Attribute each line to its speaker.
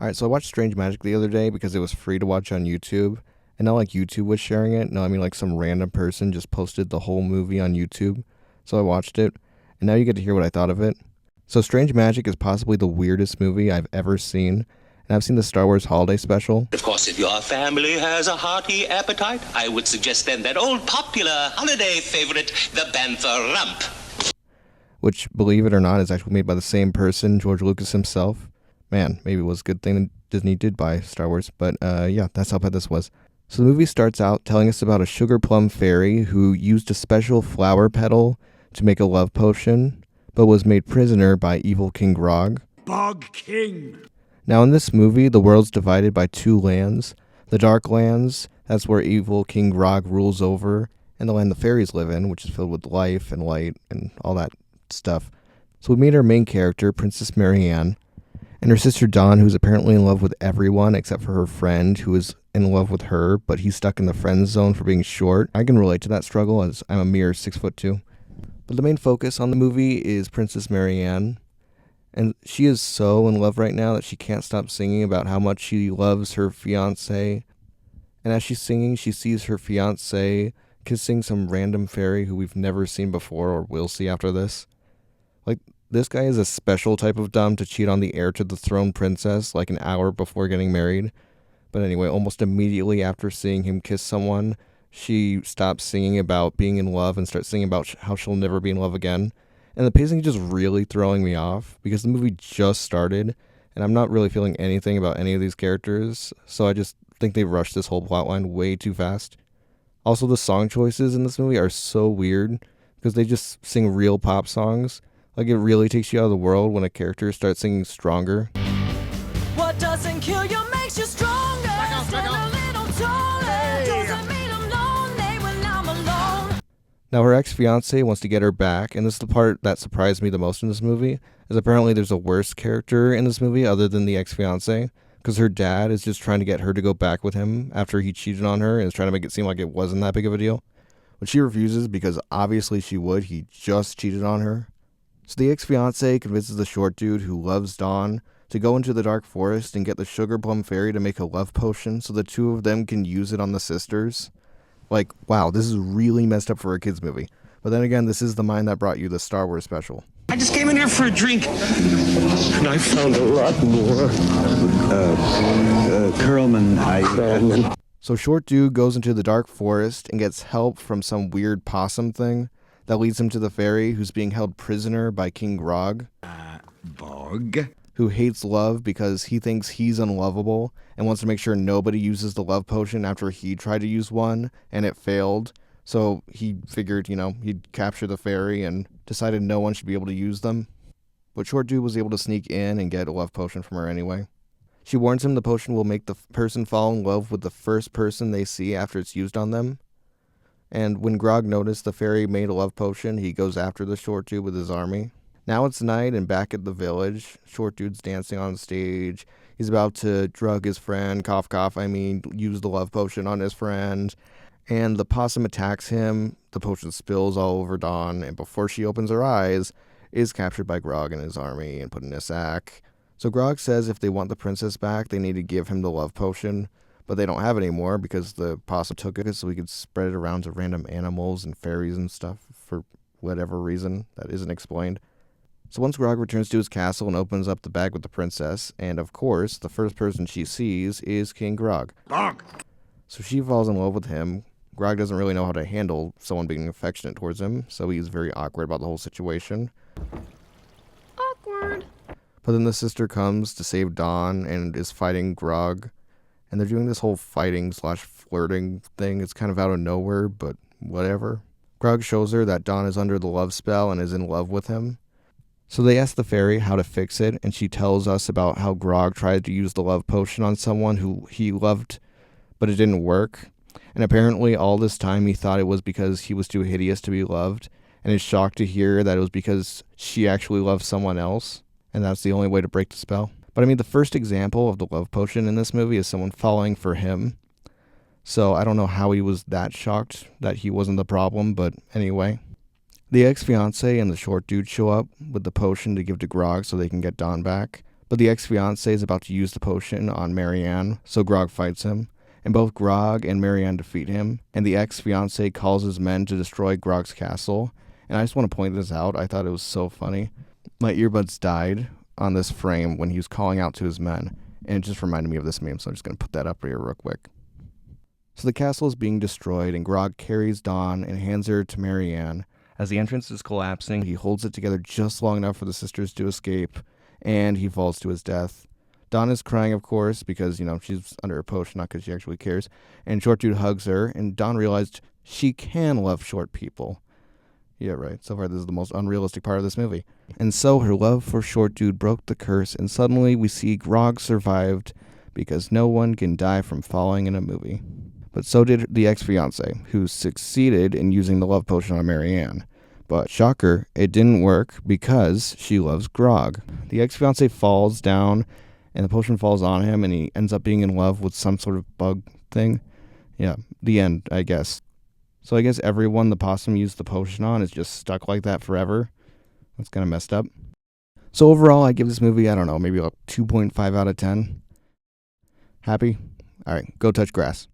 Speaker 1: Alright, so I watched Strange Magic the other day because it was free to watch on YouTube. And not like YouTube was sharing it. No, I mean like some random person just posted the whole movie on YouTube. So I watched it. And now you get to hear what I thought of it. So Strange Magic is possibly the weirdest movie I've ever seen. And I've seen the Star Wars Holiday Special,
Speaker 2: Of course, if your family has a hearty appetite, I would suggest then that old popular holiday favorite, the Bantha Rump.
Speaker 1: which, believe it or not, is actually made by the same person, George Lucas himself. Man, maybe it was a good thing that Disney did buy Star Wars. But yeah, that's how bad this was. So the movie starts out telling us about a sugar plum fairy who used a special flower petal to make a love potion, but was made prisoner by evil King Grog.
Speaker 3: Bog King.
Speaker 1: Now in this movie, the world's divided by two lands. The Dark Lands, that's where evil King Grog rules over, and the land the fairies live in, which is filled with life and light and all that stuff. So we meet our main character, Princess Marianne, and her sister Dawn, who's apparently in love with everyone except for her friend, who is in love with her, but he's stuck in the friend zone for being short. I can relate to that struggle as I'm a mere 6'2". But the main focus on the movie is Princess Marianne. And she is so in love right now that she can't stop singing about how much she loves her fiancé. And as she's singing, she sees her fiancé kissing some random fairy who we've never seen before or will see after this. Like, this guy is a special type of dumb to cheat on the heir to the throne princess like an hour before getting married. But anyway, almost immediately after seeing him kiss someone, she stops singing about being in love and starts singing about how she'll never be in love again. And the pacing is just really throwing me off because the movie just started and I'm not really feeling anything about any of these characters. So I just think they rushed this whole plotline way too fast. Also, the song choices in this movie are so weird because they just sing real pop songs. Like, it really takes you out of the world when a character starts singing Stronger.
Speaker 4: What doesn't kill you makes you stronger. Stand a little taller. Doesn't mean I'm lonely when I'm alone.
Speaker 1: Now, her ex-fiancé wants to get her back, and this is the part that surprised me the most in this movie, is apparently there's a worse character in this movie other than the ex-fiancé, because her dad is just trying to get her to go back with him after he cheated on her and is trying to make it seem like it wasn't that big of a deal. But she refuses because obviously she would. He just cheated on her. So the ex-fiancé convinces the short dude who loves Dawn to go into the dark forest and get the sugar plum fairy to make a love potion so the two of them can use it on the sisters. Like, wow, this is really messed up for a kid's movie. But then again, this is the mind that brought you the Star Wars special.
Speaker 3: I just came in here for a drink, and I found a lot more. Curlman.
Speaker 1: So short dude goes into the dark forest and gets help from some weird possum thing that leads him to the fairy who's being held prisoner by King Grog,
Speaker 3: Bog.
Speaker 1: who hates love because he thinks he's unlovable and wants to make sure nobody uses the love potion after he tried to use one and it failed. So he figured, he'd capture the fairy and decided no one should be able to use them. But short dude was able to sneak in and get a love potion from her anyway. She warns him the potion will make the person fall in love with the first person they see after it's used on them. And when Grog noticed the fairy made a love potion, he goes after the short dude with his army. Now it's night and back at the village. Short dude's dancing on stage. He's about to drug his friend, use the love potion on his friend. And the possum attacks him. The potion spills all over Dawn, and before she opens her eyes, is captured by Grog and his army and put in a sack. So Grog says if they want the princess back, they need to give him the love potion. But they don't have it anymore because the possum took it so we could spread it around to random animals and fairies and stuff for whatever reason that isn't explained. So once Grog returns to his castle and opens up the bag with the princess, and of course, the first person she sees is King Grog.
Speaker 3: Bog.
Speaker 1: So she falls in love with him. Grog doesn't really know how to handle someone being affectionate towards him, so he's very awkward about the whole situation.
Speaker 4: Awkward.
Speaker 1: But then the sister comes to save Dawn and is fighting Grog. And they're doing this whole fighting/flirting thing. It's kind of out of nowhere, but whatever. Grog shows her that Dawn is under the love spell and is in love with him. So they ask the fairy how to fix it, and she tells us about how Grog tried to use the love potion on someone who he loved, but it didn't work. And apparently all this time he thought it was because he was too hideous to be loved, and is shocked to hear that it was because she actually loved someone else, and that's the only way to break the spell. But I mean, the first example of the love potion in this movie is someone falling for him. So I don't know how he was that shocked that he wasn't the problem, but anyway. The ex-fiancé and the short dude show up with the potion to give to Grog so they can get Dawn back. But the ex-fiancé is about to use the potion on Marianne, so Grog fights him. And both Grog and Marianne defeat him, and the ex-fiancé calls his men to destroy Grog's castle. And I just want to point this out. I thought it was so funny. My earbuds died on this frame when he was calling out to his men, and it just reminded me of this meme, so I'm just going to put that up here real quick. So the castle is being destroyed, and Grog carries Dawn and hands her to Marianne. As the entrance is collapsing, he holds it together just long enough for the sisters to escape, and he falls to his death. Dawn is crying, of course, because, she's under a potion, not because she actually cares. And Short Dude hugs her, and Dawn realized she can love short people. Yeah, right. So far, this is the most unrealistic part of this movie. And so her love for Short Dude broke the curse, and suddenly we see Grog survived because no one can die from falling in a movie. But so did the ex-fiancé, who succeeded in using the love potion on Marianne. But shocker, it didn't work because she loves Grog. The ex-fiancé falls down, and the potion falls on him, and he ends up being in love with some sort of bug thing. Yeah, the end, I guess. So I guess everyone the possum used the potion on is just stuck like that forever. That's kind of messed up. So overall, I give this movie, I don't know, maybe like 2.5 out of 10. Happy? All right, go touch grass.